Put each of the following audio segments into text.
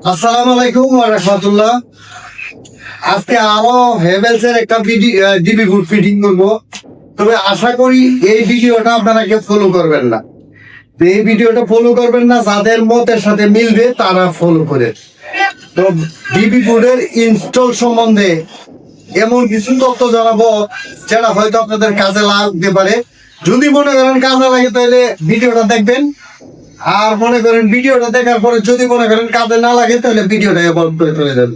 আসসালামু আলাইকুম ওয়া রাহমাতুল্লাহ। আজকে আরো হেভেলস এর একটা ডিবি বুট ফিটিং করবো। তবে আশা করি এই ভিডিওটা আপনারা কেউ ফলো করবেন না। তো এই ভিডিওটা ফলো করবেন না, যাদের মতের সাথে মিলবে তারা ফলো করে। তো ডিবি বুটের ইনস্টল সম্বন্ধে এমন কিছু তথ্য জানাবো যেটা হয়তো আপনাদের কাজে লাগতে পারে। যদি মনে করেন কাজে লাগে তাহলে ভিডিওটা দেখবেন, আর মনে করেন ভিডিওটা দেখার পরে যদি মনে করেন কাজে না লাগে তাহলে ভিডিওটা বন্ধ করে চলে যাবে।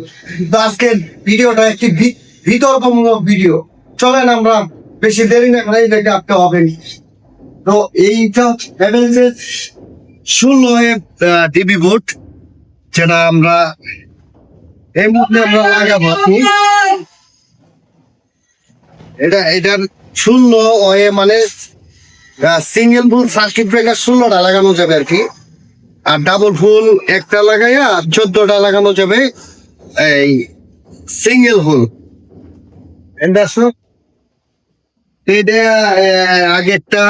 তো আজকের ভিডিওটা একটি বিতর্কমূলক ভিডিও। চলেন আমরা বেশি দেরি না করে এটাকে আপনি হবেন। তো এইটা হ্যাভেলসের 16 ডিবি বুট, যেটা আমরা এই মুহূর্তে আমরা লাগাবো। আপনি এটার 16 মানে সিঙ্গেল ফুল সার্কিট ব্রেকার 16টা লাগানো যাবে আর কি। আর ডাবল ফুল একটা লাগাইয়া 14টা লাগানো যাবে এই সিঙ্গেল ফুল। এটা আগেরটা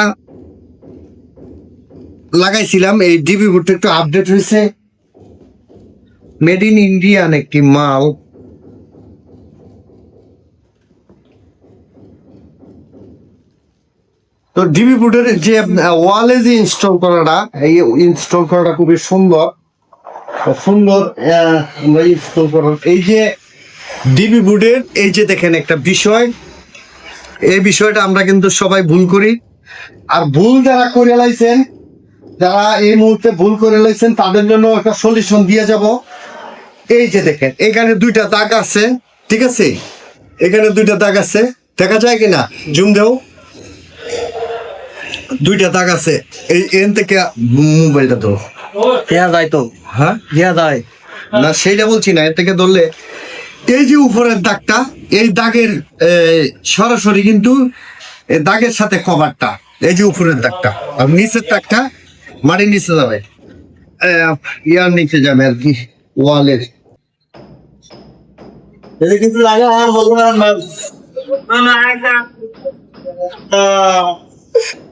লাগাইছিলাম, এই ডিবি বুটটা একটু আপডেট হয়েছে, মেড ইন ইন্ডিয়ান একটি মাল। তো ডিবি বুটের যে ওয়ালে যে ইনস্টল করাটা, এই ইনস্টল করাটা খুবই সুন্দর সুন্দর আমরা ইনস্টল করার। এই যে ডিবি বুটের এই যে দেখেন একটা বিষয়, এই বিষয়টা আমরা কিন্তু সবাই ভুল করি। আর ভুল যারা করে লাইছেন, যারা এই মুহূর্তে ভুল করে লাইছেন তাদের জন্য একটা সলিউশন দিয়ে যাব। এই যে দেখেন এখানে দুইটা দাগ আছে, ঠিক আছে? এখানে দুইটা দাগ আছে, দেখা যায় কিনা জুম দেও, দুইটা দাগ আছে। এই এন থেকে মোবাইলটা ধরো, দেয়া যায় তো, হ্যাঁ দেয়া যায়। না সেইটা বলছি না, এর থেকে ধরলে এই যে উপরের দাগটা, এই দাগের সরাসরি কিন্তু এই দাগের সাথে কভারটা, এই যে উপরের দাগটা, আর নিচের দাগটা মাটির নিচে যাবে, ইয়ার নিচে যাবে আর কি, ওয়ালের। এটা কিন্তু লাগে আর বলবো না।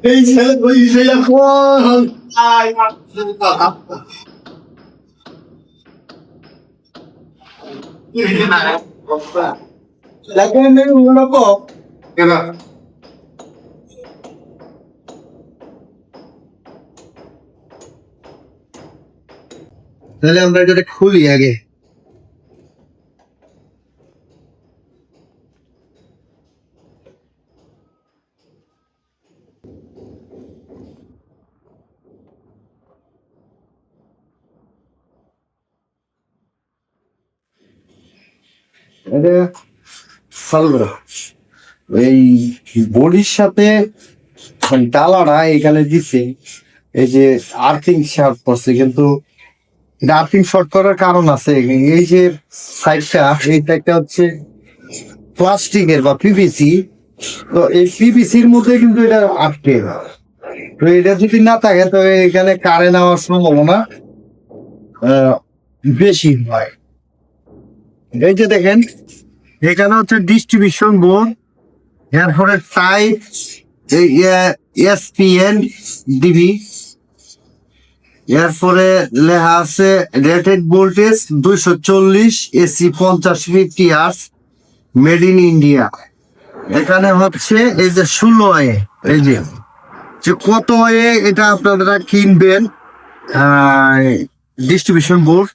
এই ছেলে ওই ছেলে কোন লাগে নেই উড়াবো কেন? তাহলে আমরা এটা খুলি আগে। এটা সালভা এই বডির সাথে ডালাটা এখানে দিছে, এই যে আর্থিং শর্ট করছে, কিন্তু এটা আর্থিং শর্ট করার কারণ আছে। এই যে সাইডটা, এই সাইডটা হচ্ছে প্লাস্টিকের বা পিভিসি। তো এই পিভিসির মধ্যে কিন্তু এটা আটকে, তো এটা যদি না থাকে তো এখানে কারেন্ট নেওয়ার সম্ভাবনা বেশি হয়। এই যে দেখেন এখানে হচ্ছে ডিস্ট্রিবিউশন বোর্ড, এরপরে টাইপ এসপিএন ডিবি, এরপরে লেখা আছে rated voltage 240 AC 50-50 hertz, made in India. এখানে হচ্ছে এই যে 16 এই যে কত এটা আপনারা কিনবেন ডিস্ট্রিবিউশন বোর্ড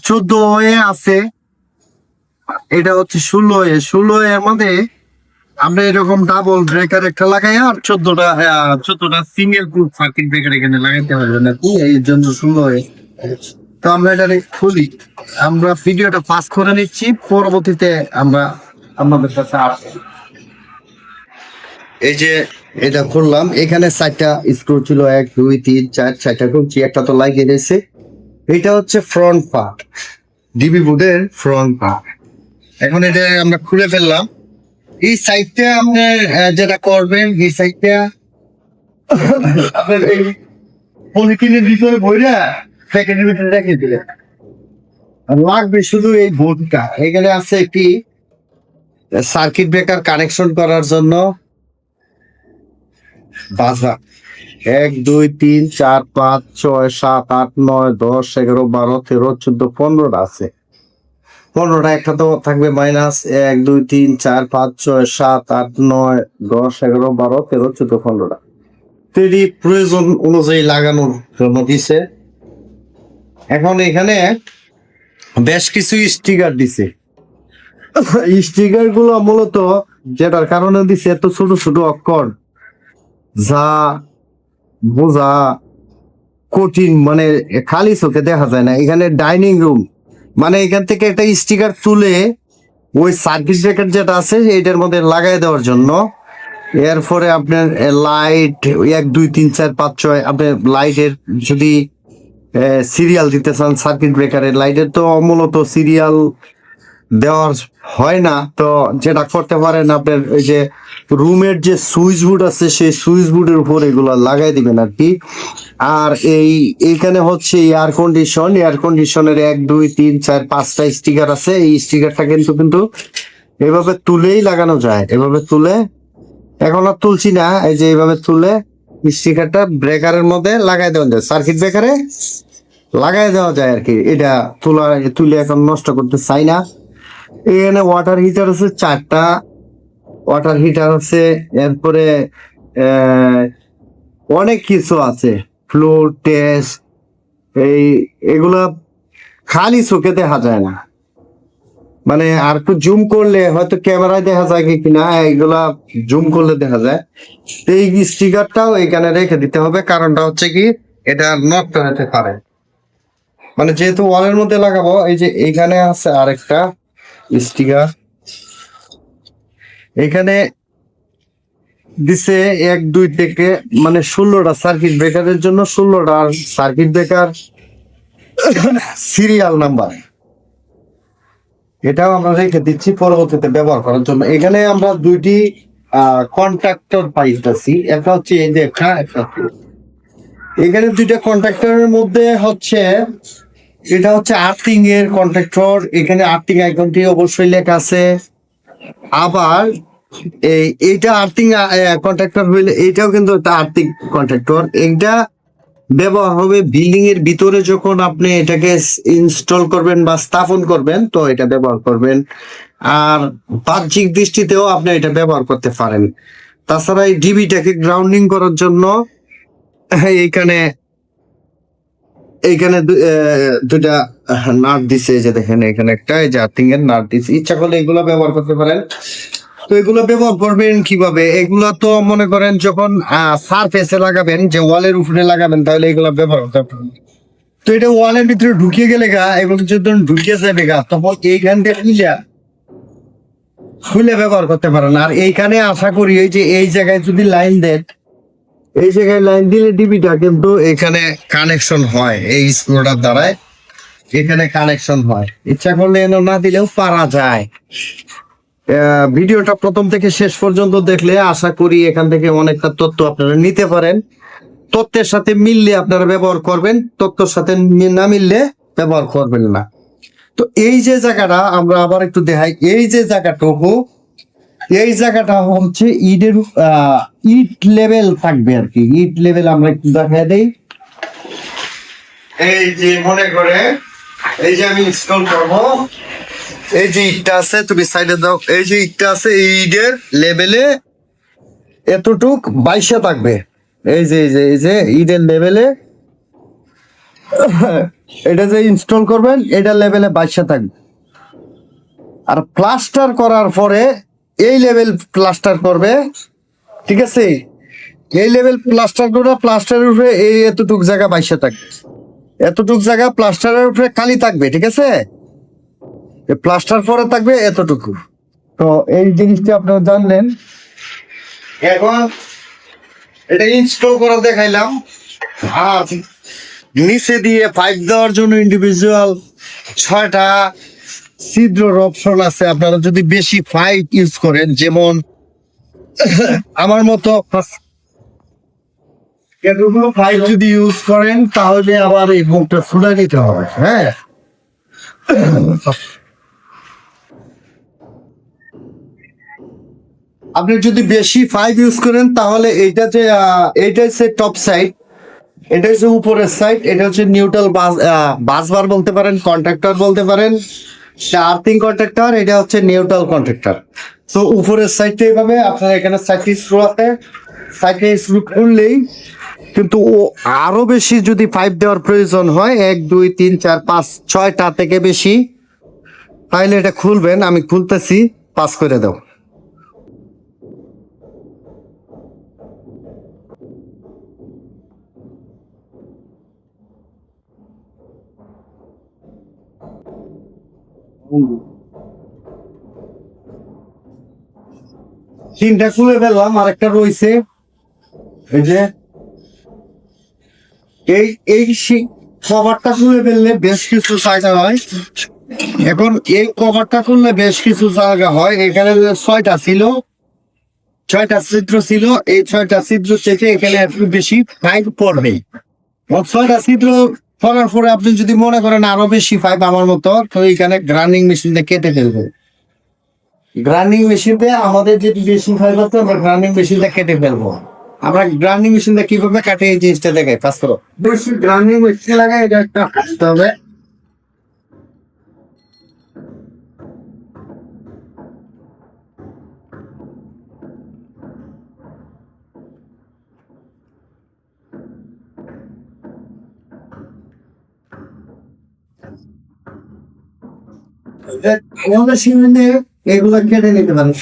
14 আছে, এটা হচ্ছে 16 এর মধ্যে আমরা এরকম ডাবল ব্রেকার একটা লাগাই, আর 14টা সিঙ্গেল সার্কিট ব্রেকার এখানে লাগাইতে হবে না কি, এই জন্য 16। তো আমরা এটা খুলি, আমরা ভিডিওটা পাস করে নিচ্ছি, পরবর্তীতে আমরা আপনাদের কাছে আসছি। এই যে এটা খুললাম, এখানে 4টা স্ক্রু ছিল, 1 2 3 4, 4টা খুলছি, একটা তো লাগিয়ে দিয়েছে। এটা হচ্ছে ফ্রন্ট পার্ট, ডিবি বোর্ডের ফ্রন্ট পার্ট। এখন এটা আমরা খুলে ফেললাম। এই সাইডটা আপনি যেটা করবেন, এই সাইডটা আপনার এই পলিথিনের ভিতরে ভরে প্যাকেটের ভিতরে রেখে দিলেন। লাগবে শুধু এই বোর্ডটা। এখানে আছে একটি সার্কিট ব্রেকার কানেকশন করার জন্য বাজা, 1 2 3 4 5 6 7 8 9 10 11 12 13 14 15টা আছে। 15টা একটা তো থাকবে মাইনাস 1 2 3 4 5 6 7 8 9 10 11 12 13 14 15টা। তো এটি প্রয়োজন অনুযায়ী লাগানোর জন্য দিছে। এখন এখানে বেশ কিছু স্টিকার দিছে। স্টিকার গুলো মূলত যেটার কারণে দিছে এত ছোট ছোট অক্ষর যা বোঝা কঠিন, মানে খালি চোখে দেখা যায় না। এখানে ডাইনিং রুম মানে এখান থেকে একটা স্টিকার তুলে ওই সার্কিট ব্রেকার যেটা আছে এটার মধ্যে লাগাই দেওয়ার জন্য। এরপরে আপনার লাইট 1 2 3 4 5 6 আপনার লাইটের যদি সিরিয়াল দিতে চান, সার্কিট ব্রেকারের লাইটের তো মূলত সিরিয়াল দেওয়ার হয় না। তো যেটা করতে পারেন আপনার ওই যে রুমের যে সুইচ বোর্ড আছে সেই সুইচ বোর্ডের উপর এগুলো লাগাই দিবেন আর কি। আর এইখানে হচ্ছে এয়ার কন্ডিশনের 1 2 3 4 5টা স্টিকার আছে। এই স্টিকারটা কিন্তু এভাবে তুলেই লাগানো যায়, এভাবে তুলে, এখন আর তুলছি না, এই যে এইভাবে তুলে স্টিকারটা ব্রেকারের মধ্যে লাগাই দেওয়া যায়, সার্কিট ব্রেকারে লাগাই দেওয়া যায় আর কি। এটা তুলে এখন নষ্ট করতে চাই না। এখানে ওয়াটার হিটার আছে 4টা ওয়াটার হিটার আছে। এরপরে অনেক কিছু আছে, ফ্লোর টেস্ট, এগুলা খালি চোখে দেখা যায় না, মানে আর একটু জুম করলে হয়তো ক্যামেরায় দেখা যায় কিনা, এগুলা জুম করলে দেখা যায়। তো এই স্টিকারটাও এখানে রেখে দিতে হবে, কারণটা হচ্ছে কি এটা নষ্ট হতে পারে। মানে যেহেতু ওয়ালের মধ্যে লাগাবো, এই যে এখানে আছে আরেকটা স্টিকার, এখানে দিছে 1 2 থেকে মানে 16টা সার্কিট ব্রেকারের জন্য 16টা সার্কিট ব্রেকার সিরিয়াল নাম্বার। এটাও আমরা রেখে দিচ্ছি পরবর্তীতে ব্যবহার করার জন্য। এখানে আমরা দুইটি কন্ট্রাক্টর পাইতেছি, একটা হচ্ছে এই যে এখানে দুইটা কন্ট্রাক্টরের মধ্যে হচ্ছে এটা হচ্ছে আর্থিং এর কন্ট্রাক্টর। এখানে আর্থিং আইকনটি অবশ্যই লেখা আছে। আবার এইটা আর্থিং কন্ট্রাক্টর হইলে এইটাও কিন্তু একটা আর্থিং কন্ট্রাক্টর। এটা ব্যবহার হবে বিল্ডিং এর ভিতরে, যখন আপনি এটাকে ইনস্টল করবেন বা স্থাপন করবেন তো এটা ব্যবহার করবেন। আর বাহ্যিক দৃষ্টিতেও আপনি এটা ব্যবহার করতে পারেন। তাছাড়া এই ডিবিটাকে গ্রাউন্ডিং করার জন্য এইখানে দুটা নাট দিছে, যে দেখেন এখানে একটা, এই যে আর্থিং এর নাট দিছে। ইচ্ছা করলে এগুলো ব্যবহার করতে পারেন। তো এগুলো ব্যবহার করবেন কিভাবে? এগুলা তো মনে করেন যখন সারফেসে লাগাবেন, যে ওয়ালের উপরে লাগাবেন, তাহলে এগুলো ব্যবহার করতে পারেন। তো এটা ওয়ালের ভিতরে ঢুকিয়ে গেলে এগুলো যখন ঢুকিয়ে যাবে তখন এইখান থেকে খুলে ব্যবহার করতে পারেন। আর এইখানে আশা করি এই যে এই জায়গায় যদি লাইন দেন, এই জায়গায় লাইন দিলে ডিবিটা কিন্তু এখানে কানেকশন হয়, এই স্ক্রুটার দ্বারাই এখানে কানেকশন হয়। ইচ্ছা করলে না দিলেও পারা যায়। ভিডিওটা প্রথম থেকে শেষ পর্যন্ত দেখলে আশা করি এখান থেকে অনেকটা তথ্য আপনারা নিতে পারেন। তথ্যের সাথে মিললে আপনারা ব্যবহার করবেন, তথ্যের সাথে না মিললে ব্যবহার করবেন না। তো এই যে জায়গাটা আমরা আবার একটু দেখাই, এই যে জায়গাটুকু, এই জায়গাটা হচ্ছে ইট লেভেল থাকবে আর কি। ইট লেভেল আমরা একটু দেখাই দেই। এই যে মনে করে এই যে আমি ইনস্টল করবো, এই যে ইটটা আছে, তুমি সাইডে দাও, এই যে ইটটা আছে, এই ইটের লেভেলে এতটুক 22 থাকবে। এই যে ইটের লেভেলে এটা যে ইনস্টল করবেন এটা লেভেলে 22 থাকবে। আর প্লাস্টার করার পরে এই লেভেল প্লাস্টার করবে, ঠিক আছে? এই লেভেল প্লাস্টার করে প্লাস্টারের উপরে এই এতটুক জায়গা 22 থাকবে, এতটুক জায়গা প্লাস্টারের উপরে খালি থাকবে, ঠিক আছে? প্লাস্টার পরে থাকবে এতটুকু। তো এই জিনিসটা আপনারা জানলেন। এখন এটা ইনস্টল করে দেখাইলাম। আর নিচে দিয়ে পাইপ দেওয়ার জন্য ইন্ডিভিজুয়াল 6টা ছিদ্রর অপশন আছে। আপনারা যদি বেশি পাইপ ইউজ করেন, যেমন আমার মতো এতগুলো পাইপ যদি ইউজ করেন, তাহলে আবার এই মুখটা ছুড়ে নিতে হবে। হ্যাঁ, আপনি যদি বেশি 5 ইউজ করেন তাহলে এইটা যে এইটা হচ্ছে টপ সাইড, এটা হচ্ছে উপরের সাইড, এটা হচ্ছে নিউট্রাল বাসবার বলতে পারেন, কন্ট্রাক্টর বলতে পারেন, আর্থিং কন্ট্রাক্টর, এটা হচ্ছে নিউট্রাল কন্ট্রাক্টর। তো উপরের সাইডটা এইভাবে আপনার এখানে 4টি স্ক্রু আছে, 4টি স্ক্রু খুললেই কিন্তু ও আরো বেশি যদি পাইপ দেওয়ার প্রয়োজন হয় 1 2 3 4 5 6টা থেকে বেশি, তাইলে এটা খুলবেন। আমি খুলতেছি, পাস করে দাও। তিনটা খুলে ফেললাম, আরেকটা রয়েছে। এই যে এই কভারটা খুলে ফেললে বেশ কিছু জায়গা হয়। এখন এই কভারটা খুললে বেশ কিছু জায়গা হয়। এখানে যে 6টা ছিল, 6টা ছিদ্র ছিল, এই 6টা ছিদ্র থেকে এখানে একটু বেশি পাইপ পড়বে। 6টা ছিদ্র পড়ার পরে আপনি যদি মনে করেন আরো বেশি পাইপ আমার মতো, তো এখানে গ্রাইন্ডিং মেশিন দিয়ে কেটে ফেলবে। গ্রাইন্ডিং মেশিন দিয়ে আমাদের যদি বেশি পাইপ আছে আমরা গ্রাইন্ডিং মেশিন দিয়ে কেটে ফেলবো। আমরা গ্রাইন্ডিং মেশিন দিয়ে কিভাবে কাটে এই জিনিসটা দেখাই, পাস করো। বেশি গ্রাইন্ডিং মেশিন লাগাই এটা একটা করতে হবে। আমাদের সিমেন্টে এগুলো কেটে নিতে পারেন।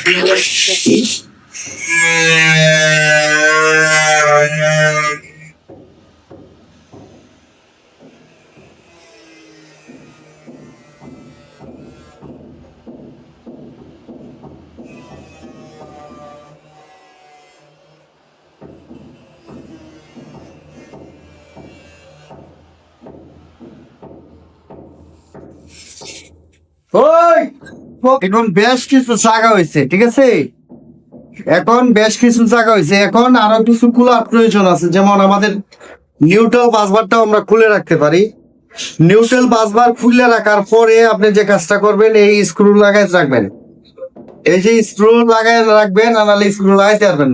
ওই এখন বেশ কিছু জায়গা হয়েছে, ঠিক আছে? এখন বেশ কিছু জায়গা হয়েছে, এখন আরো কিছু খোলার প্রয়োজন আছে। যেমন আমাদের নিউট্রাল বাসবারটাও আমরা খুলে রাখতে পারি। নিউট্রাল বাসবার খুলে রাখার পরে আপনি যে কাজটা করবেন, এই স্ক্রু লাগাই রাখবেন। এই যে স্ক্রু লাগাই রাখবেন, নাহলে স্ক্রু লাগাইতে পারবেন।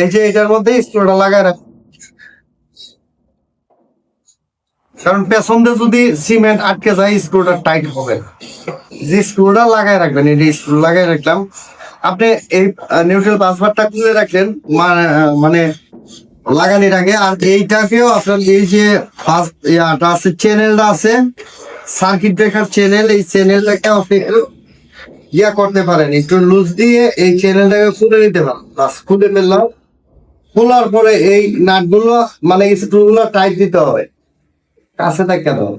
এই যে এটার মধ্যে স্ক্রুটা লাগাই রাখবেন, কারণ পেছন দিয়ে যদি সিমেন্ট আটকে যায় স্ক্রুটা টাইট হবে। যে স্ক্রুটা লাগাই রাখবেন, এই যে স্ক্রু লাগাই রাখলাম। আপনি এই নিউট্রাল বাসবারটা খুলে রাখলেন মানে লাগানোর আগে। আর এইটাকেও আপনার এই যে ইয়াটা আছে, চ্যানেলটা আছে, সার্কিট ব্রেকার চ্যানেল, এই চ্যানেলটাকে আপনি একটু ইয়া করতে পারেন, একটু লুজ দিয়ে এই চ্যানেলটাকে খুলে নিতে পারেন। বাস খুলে ফেললাম। খোলার পরে এই নাটগুলো মানে স্ক্রুগুলো টাইট দিতে হবে, কাছে থাকতে হবে।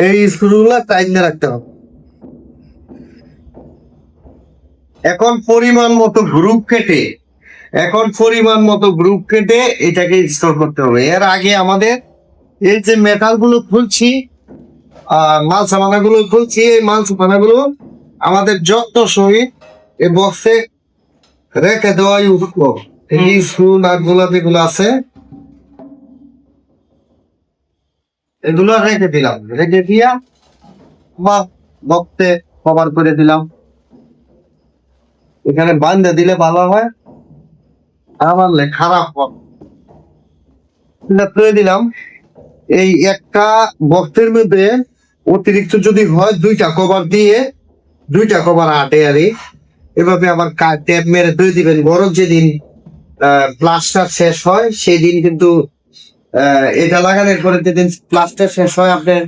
এই স্ক্রুগুলো টাইট দিয়ে রাখতে হবে। এখন পরিমাণ মতো গ্রুপ কেটে এটাকে ইনস্টল করতে হবে। এর আগে আমাদের এই যে মেটাল গুলো খুলছি, মাল সামানা গুলো খুলছি, এই মাল সামানা গুলো আমাদের যত্ন সহিত এই বক্সে রেখে দেওয়াই উচিত। এই স্ক্রু নাট গুলো যেগুলো আছে এগুলো রেখে দিলাম, রেখে দিয়া বা বক্সে কভার করে দিলাম। এখানে বান্ধে দিলে ভালো হয়, আমার খারাপ করে দিলাম। এই একটা বক্সের মধ্যে অতিরিক্ত যদি হয় 2টা কভার দিয়ে 2টা কভার আটে আরে এভাবে আবার ট্যাপ মেরে ধুয়ে দিবেন। বরং যেদিন প্লাস্টার শেষ হয় সেই দিন কিন্তু এটা লাগানোর পরে যেদিন প্লাস্টার শেষ হয় আপনার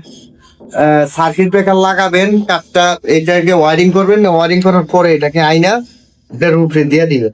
সার্কিট ব্রেকার লাগাবেন, কাঠটা এটাকে ওয়ারিং করবেন, ওয়ারিং করার পরে এটাকে আইনা রুটে দিয়ে দিবেন।